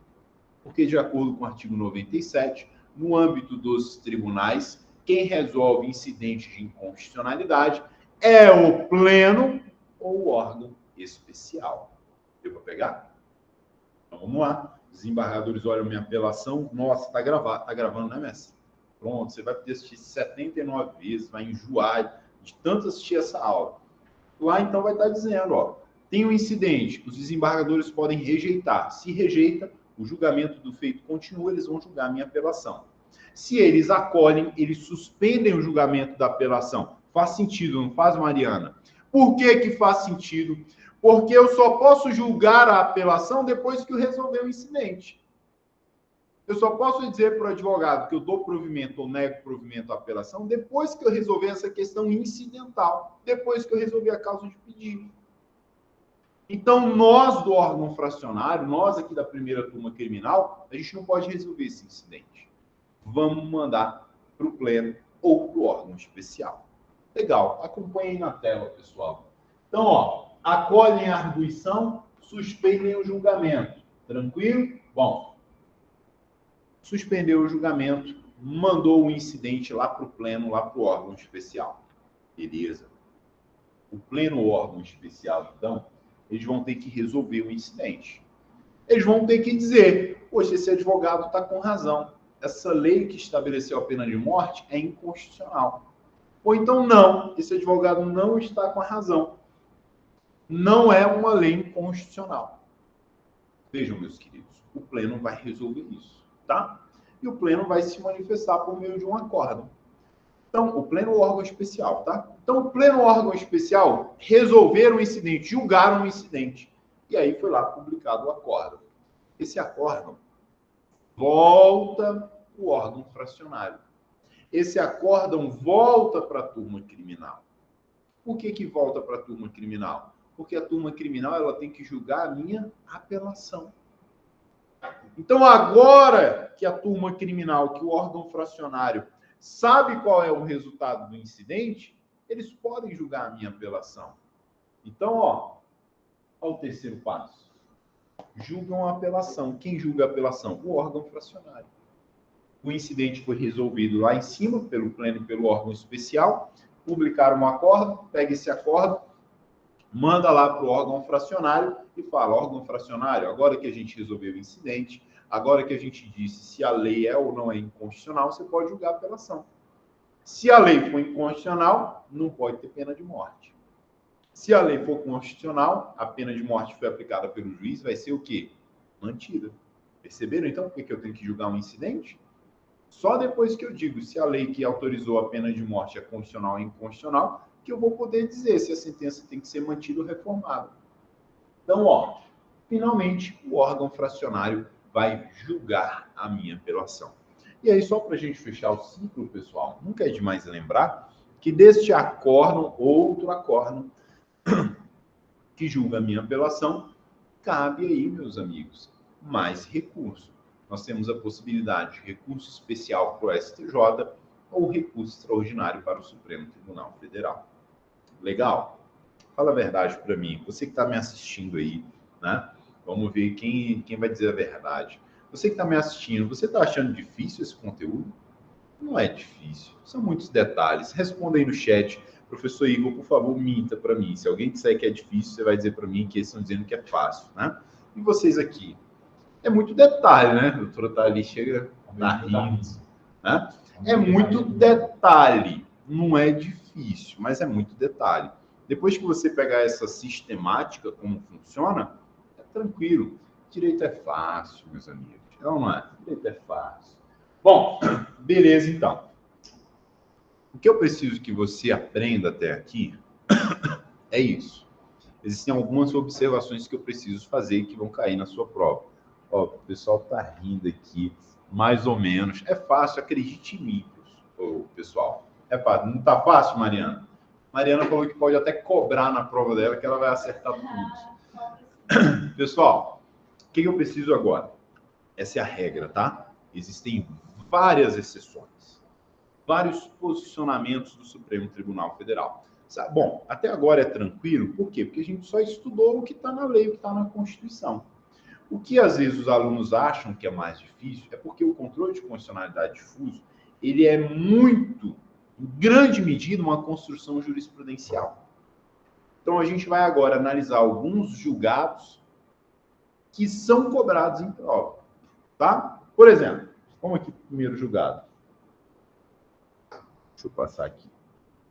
Porque, de acordo com o artigo 97, no âmbito dos tribunais, quem resolve incidentes de inconstitucionalidade é o pleno ou o órgão especial. Deu para pegar? Então, vamos lá. Os desembargadores olham minha apelação. Nossa, tá gravando, né, mestre? Pronto, você vai poder assistir 79 vezes, vai enjoar de tanto assistir essa aula. Lá, então, vai estar dizendo, ó, tem um incidente, os desembargadores podem rejeitar. Se rejeita, o julgamento do feito continua, eles vão julgar a minha apelação. Se eles acolhem, eles suspendem o julgamento da apelação. Faz sentido, não faz, Mariana? Por que faz sentido? Porque eu só posso julgar a apelação depois que eu resolver o incidente. Eu só posso dizer para o advogado que eu dou provimento ou nego provimento à apelação depois que eu resolver essa questão incidental, depois que eu resolver a causa de pedido. Então, nós do órgão fracionário, nós aqui da primeira turma criminal, a gente não pode resolver esse incidente. Vamos mandar para o pleno ou para o órgão especial. Legal, acompanhe aí na tela, pessoal. Então, ó, acolhem a arguição, suspendem o julgamento. Tranquilo? Bom, suspendeu o julgamento, mandou o incidente lá para o pleno, lá para o órgão especial. Beleza. O pleno ou órgão especial, então, eles vão ter que resolver o incidente. Eles vão ter que dizer, poxa, esse advogado está com razão. Essa lei que estabeleceu a pena de morte é inconstitucional. Ou então, não, esse advogado não está com a razão. Não é uma lei inconstitucional. Vejam, meus queridos, o pleno vai resolver isso, tá? E o pleno vai se manifestar por meio de um acórdão. Então, o pleno ou órgão especial, tá? Então, o pleno ou órgão especial resolveram o incidente, julgaram o incidente. E aí foi lá publicado o acórdão. Esse acórdão volta para o órgão fracionário. Esse acórdão volta para a turma criminal. Por que volta para a turma criminal? Porque a turma criminal ela tem que julgar a minha apelação. Então, agora que a turma criminal, que o órgão fracionário sabe qual é o resultado do incidente, eles podem julgar a minha apelação. Então, ó o terceiro passo. Julgam a apelação. Quem julga a apelação? O órgão fracionário. O incidente foi resolvido lá em cima, pelo pleno e pelo órgão especial, publicaram um acordo, pega esse acordo, manda lá para o órgão fracionário e fala, órgão fracionário, agora que a gente resolveu o incidente, agora que a gente disse se a lei é ou não é inconstitucional, você pode julgar a apelação. Se a lei for inconstitucional, não pode ter pena de morte. Se a lei for constitucional, a pena de morte foi aplicada pelo juiz, vai ser o quê? Mantida. Perceberam, então, por que eu tenho que julgar um incidente? Só depois que eu digo se a lei que autorizou a pena de morte é constitucional ou inconstitucional, que eu vou poder dizer se a sentença tem que ser mantida ou reformada. Então, ó, finalmente, o órgão fracionário vai julgar a minha apelação. E aí, só para a gente fechar o ciclo, pessoal, nunca é demais lembrar que deste acórdão, outro acórdão, que julga a minha apelação, cabe aí, meus amigos, mais recurso. Nós temos a possibilidade de recurso especial para o STJ ou recurso extraordinário para o Supremo Tribunal Federal. Legal? Fala a verdade para mim. Você que está me assistindo aí, né? Vamos ver quem vai dizer a verdade. Você que está me assistindo, você está achando difícil esse conteúdo? Não é difícil. São muitos detalhes. Responda aí no chat. Professor Igor, por favor, minta para mim. Se alguém disser que é difícil, você vai dizer para mim que eles estão dizendo que é fácil, né? E vocês aqui? É muito detalhe, né? A doutora tá ali, chega, tá rindo, né? É muito detalhe, não é difícil, mas é muito detalhe. Depois que você pegar essa sistemática, como funciona, é tranquilo. Direito é fácil, meus amigos. Não, não é? Direito é fácil. Bom, beleza então. O que eu preciso que você aprenda até aqui é isso. Existem algumas observações que eu preciso fazer que vão cair na sua prova. Ó, o pessoal tá rindo aqui, mais ou menos. É fácil, acredite em mim, pessoal. É fácil. Não tá fácil, Mariana? Mariana falou que pode até cobrar na prova dela que ela vai acertar tudo. Pessoal, o que eu preciso agora? Essa é a regra, tá? Existem várias exceções, vários posicionamentos do Supremo Tribunal Federal. Bom, até agora é tranquilo, por quê? Porque a gente só estudou o que está na lei, o que está na Constituição. O que às vezes os alunos acham que é mais difícil é porque o controle de constitucionalidade difuso, ele é muito, em grande medida, uma construção jurisprudencial. Então a gente vai agora analisar alguns julgados que são cobrados em prova, tá? Por exemplo, vamos aqui primeiro julgado. Deixa eu passar aqui.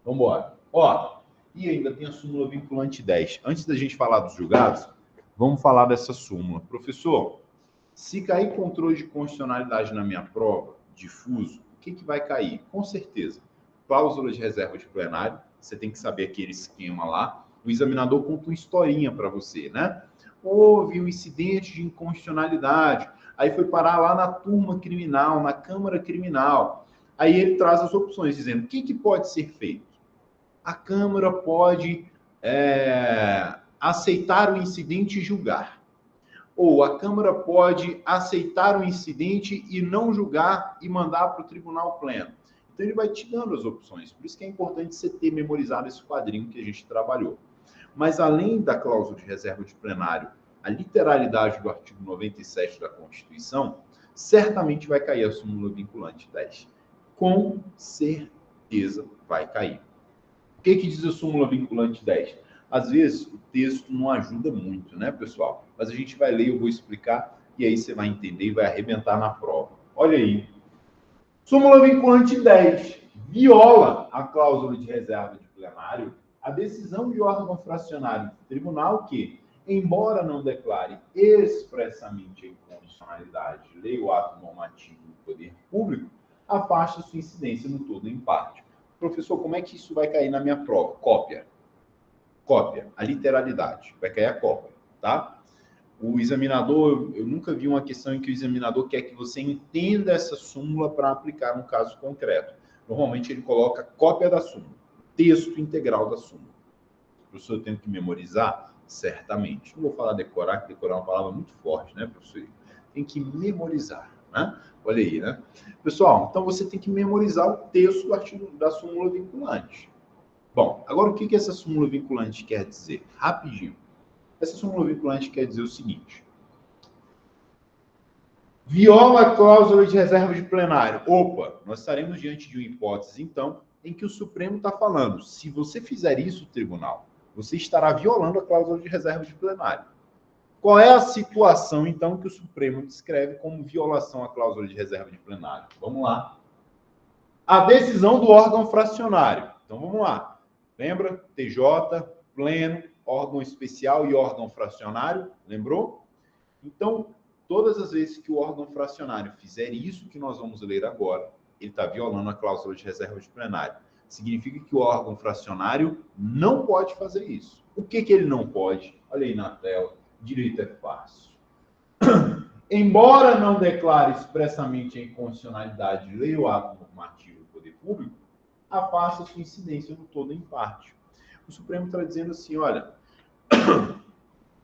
Vamos embora. Ó, e ainda tem a súmula vinculante 10. Antes da gente falar dos julgados, vamos falar dessa súmula. Professor, se cair controle de constitucionalidade na minha prova, difuso, o que vai cair? Com certeza, cláusula de reserva de plenário, você tem que saber aquele esquema lá. O examinador conta uma historinha para você, né? Houve um incidente de inconstitucionalidade, aí foi parar lá na turma criminal, na Câmara Criminal. Aí ele traz as opções, dizendo o que pode ser feito. A Câmara pode aceitar o incidente e julgar. Ou a Câmara pode aceitar o incidente e não julgar e mandar para o Tribunal Pleno. Então, ele vai te dando as opções. Por isso que é importante você ter memorizado esse quadrinho que a gente trabalhou. Mas, além da cláusula de reserva de plenário, a literalidade do artigo 97 da Constituição, certamente vai cair a súmula vinculante 10. Com certeza vai cair. O que diz a súmula vinculante 10? Às vezes, o texto não ajuda muito, né, pessoal? Mas a gente vai ler, eu vou explicar, e aí você vai entender e vai arrebentar na prova. Olha aí. Súmula vinculante 10. Viola a cláusula de reserva de plenário a decisão de órgão fracionário do tribunal que, embora não declare expressamente a inconstitucionalidade de lei ou ato normativo do poder público, afasta sua incidência no todo ou em parte. Professor, como é que isso vai cair na minha prova? Cópia. Cópia, a literalidade. Vai cair a cópia, tá? O examinador, eu nunca vi uma questão em que o examinador quer que você entenda essa súmula para aplicar um caso concreto. Normalmente ele coloca cópia da súmula, texto integral da súmula. O professor tem que memorizar? Certamente. Não vou falar decorar, que decorar é uma palavra muito forte, né, professor? Tem que memorizar, né? Olha aí, né? Pessoal, então você tem que memorizar o texto do artigo da súmula vinculante. Bom, agora o que essa súmula vinculante quer dizer? Rapidinho. Essa súmula vinculante quer dizer o seguinte: viola a cláusula de reserva de plenário. Opa, nós estaremos diante de uma hipótese, então, em que o Supremo está falando, se você fizer isso, tribunal, você estará violando a cláusula de reserva de plenário. Qual é a situação, então, que o Supremo descreve como violação à cláusula de reserva de plenário? Vamos lá. A decisão do órgão fracionário. Então, vamos lá. Lembra? TJ, pleno, órgão especial e órgão fracionário. Lembrou? Então, todas as vezes que o órgão fracionário fizer isso que nós vamos ler agora, ele está violando a cláusula de reserva de plenário. Significa que o órgão fracionário não pode fazer isso. O que ele não pode? Olha aí na tela. Direito é fácil. Embora não declare expressamente a inconstitucionalidade de lei ou ato normativo do poder público, afasta sua incidência no todo em parte. O Supremo está dizendo assim, olha,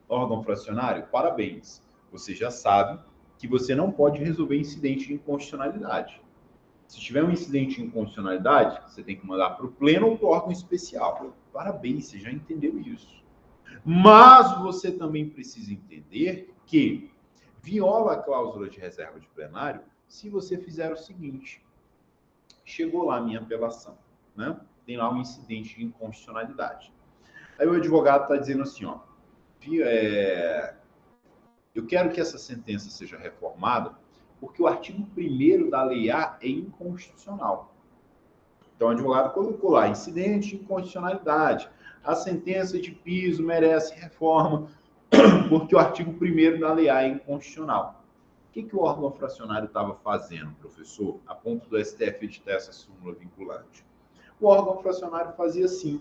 órgão fracionário, parabéns. Você já sabe que você não pode resolver incidente de inconstitucionalidade. Se tiver um incidente de inconstitucionalidade, você tem que mandar para o pleno ou para o órgão especial. Parabéns, você já entendeu isso. Mas você também precisa entender que viola a cláusula de reserva de plenário se você fizer o seguinte. Chegou lá a minha apelação, né? Tem lá um incidente de inconstitucionalidade. Aí o advogado está dizendo assim, ó, Eu quero que essa sentença seja reformada porque o artigo 1º da Lei A é inconstitucional. Então, o advogado colocou lá, incidente de inconstitucionalidade. A sentença de piso merece reforma porque o artigo 1º da Lei A é inconstitucional. O que o órgão fracionário estava fazendo, professor, a ponto do STF editar essa súmula vinculante? O órgão fracionário fazia assim.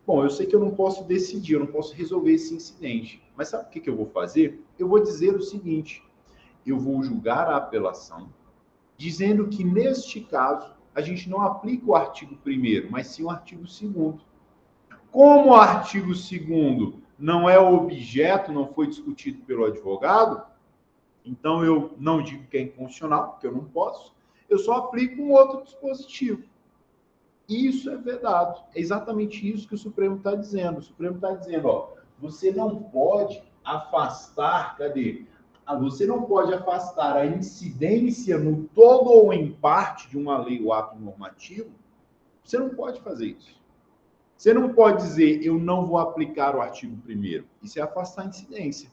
Bom, eu sei que eu não posso decidir, eu não posso resolver esse incidente. Mas sabe o que eu vou fazer? Eu vou dizer o seguinte, eu vou julgar a apelação, dizendo que, neste caso, a gente não aplica o artigo 1º, mas sim o artigo 2º. Como o artigo 2º não é objeto, não foi discutido pelo advogado, então eu não digo que é inconstitucional, porque eu não posso, eu só aplico um outro dispositivo. Isso é vedado. É exatamente isso que o Supremo está dizendo. O Supremo está dizendo, ó, você não pode afastar, você não pode afastar a incidência no todo ou em parte de uma lei ou ato normativo. Você não pode fazer isso. Você não pode dizer, eu não vou aplicar o artigo 1º. Isso é afastar a incidência.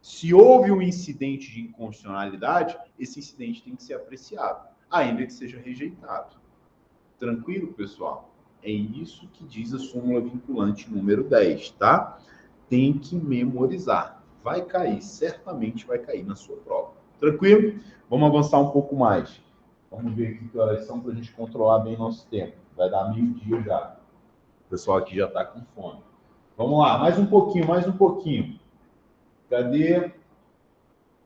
Se houve um incidente de inconstitucionalidade, esse incidente tem que ser apreciado, ainda que seja rejeitado. Tranquilo, pessoal? É isso que diz a súmula vinculante número 10, tá? Tem que memorizar. Vai cair, certamente vai cair na sua prova. Tranquilo? Vamos avançar um pouco mais. Vamos ver aqui que horas são para a gente controlar bem nosso tempo. Vai dar meio-dia já. O pessoal aqui já está com fome. Vamos lá, mais um pouquinho, mais um pouquinho. Cadê?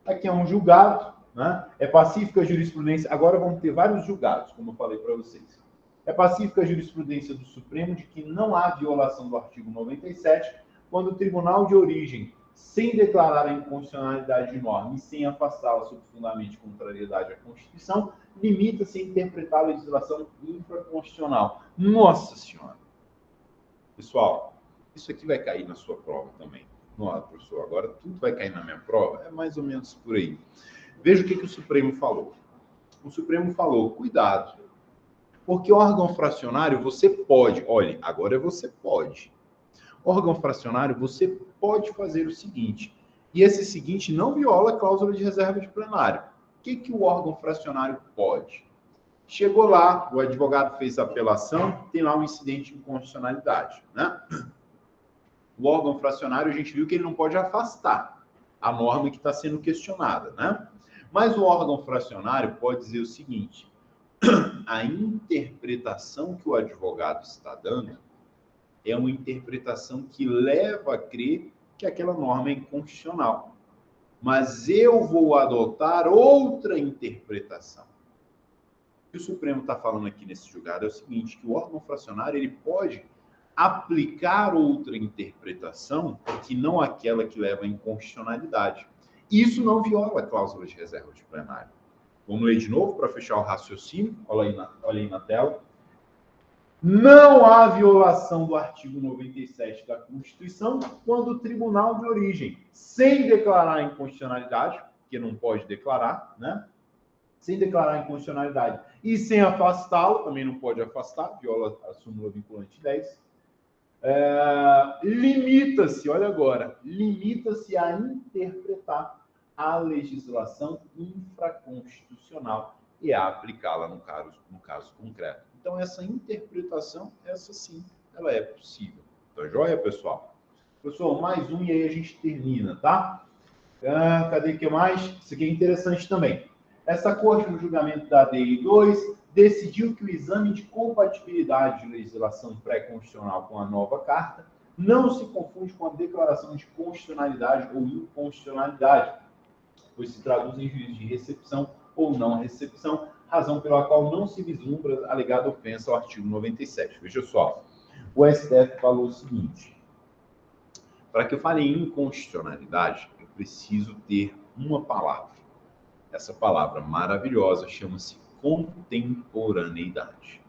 Aqui é um julgado, né? É pacífica a jurisprudência. Agora vamos ter vários julgados, como eu falei para vocês. É pacífica a jurisprudência do Supremo de que não há violação do artigo 97 quando o tribunal de origem, sem declarar a inconstitucionalidade de norma e sem afastá-la sob fundamento de contrariedade à Constituição, limita-se a interpretar a legislação infraconstitucional. Nossa Senhora! Pessoal, isso aqui vai cair na sua prova também. Nossa, professor, agora tudo vai cair na minha prova? É mais ou menos por aí. Veja o que o Supremo falou. O Supremo falou, cuidado, porque órgão fracionário você pode, olha, agora você pode. Órgão fracionário você pode fazer o seguinte, e esse seguinte não viola a cláusula de reserva de plenário. O que o órgão fracionário pode? Chegou lá, o advogado fez a apelação, tem lá um incidente de inconstitucionalidade, né? O órgão fracionário, a gente viu que ele não pode afastar a norma que está sendo questionada, né? Mas o órgão fracionário pode dizer o seguinte, a interpretação que o advogado está dando é uma interpretação que leva a crer que aquela norma é inconstitucional. Mas eu vou adotar outra interpretação. O que o Supremo está falando aqui nesse julgado é o seguinte, que o órgão fracionário ele pode aplicar outra interpretação que não aquela que leva à inconstitucionalidade. Isso não viola a cláusula de reserva de plenário. Vamos ler de novo para fechar o raciocínio. Olha aí na tela. Não há violação do artigo 97 da Constituição quando o tribunal de origem, sem declarar a inconstitucionalidade, que não pode declarar, né? Sem declarar a inconstitucionalidade e sem afastá-lo, também não pode afastar, viola a súmula vinculante 10, limita-se, olha agora, limita-se a interpretar a legislação infraconstitucional e a aplicá-la no caso concreto. Então, essa interpretação, essa sim, ela é possível. Tá joia, pessoal? Pessoal, mais um e aí a gente termina, tá? Cadê que mais? Isso aqui é interessante também. Essa corte, no julgamento da DI 2, decidiu que o exame de compatibilidade de legislação pré-constitucional com a nova carta não se confunde com a declaração de constitucionalidade ou inconstitucionalidade, pois se traduz em juízo de recepção ou não recepção, razão pela qual não se vislumbra alegada ofensa ao artigo 97. Veja só, o STF falou o seguinte, para que eu fale em inconstitucionalidade, eu preciso ter uma palavra. Essa palavra maravilhosa chama-se contemporaneidade.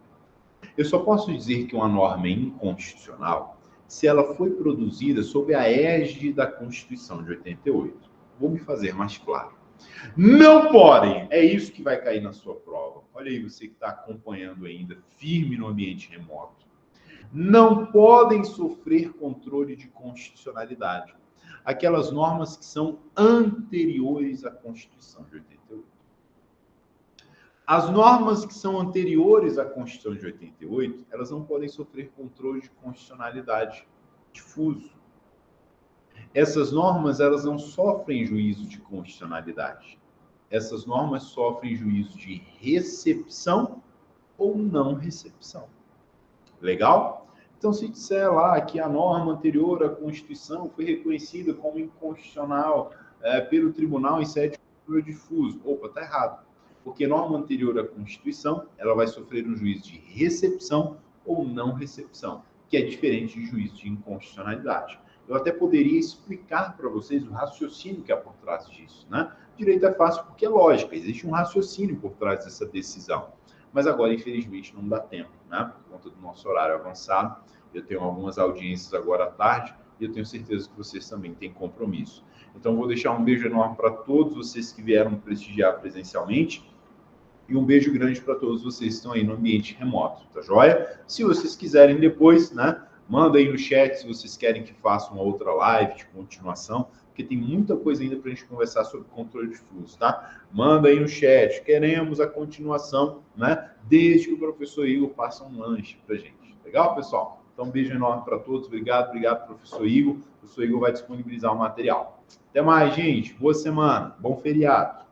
Eu só posso dizer que uma norma é inconstitucional se ela foi produzida sob a égide da Constituição de 88. Vou me fazer mais claro. Não podem, é isso que vai cair na sua prova. Olha aí, você que está acompanhando ainda, firme no ambiente remoto. Não podem sofrer controle de constitucionalidade. Aquelas normas que são anteriores à Constituição de 88. As normas que são anteriores à Constituição de 88, elas não podem sofrer controle de constitucionalidade difuso. Essas normas, elas não sofrem juízo de constitucionalidade. Essas normas sofrem juízo de recepção ou não recepção. Legal? Então, se disser lá que a norma anterior à Constituição foi reconhecida como inconstitucional pelo tribunal em sede de controle difuso, opa, está errado. Porque norma anterior à Constituição, ela vai sofrer um juízo de recepção ou não recepção, que é diferente de juízo de inconstitucionalidade. Eu até poderia explicar para vocês o raciocínio que há por trás disso, né? Direito é fácil porque é lógica, existe um raciocínio por trás dessa decisão. Mas agora, infelizmente, não dá tempo, né? Por conta do nosso horário avançado. Eu tenho algumas audiências agora à tarde e eu tenho certeza que vocês também têm compromisso. Então, vou deixar um beijo enorme para todos vocês que vieram prestigiar presencialmente e um beijo grande para todos vocês que estão aí no ambiente remoto, tá joia? Se vocês quiserem depois, né? Manda aí no chat se vocês querem que faça uma outra live de continuação, porque tem muita coisa ainda para a gente conversar sobre controle difuso, tá? Manda aí no chat, queremos a continuação, né? Desde que o professor Igor passe um lanche para gente. Legal, pessoal? Então, um beijo enorme para todos. Obrigado, professor Igor. O professor Igor vai disponibilizar o material. Até mais, gente. Boa semana. Bom feriado.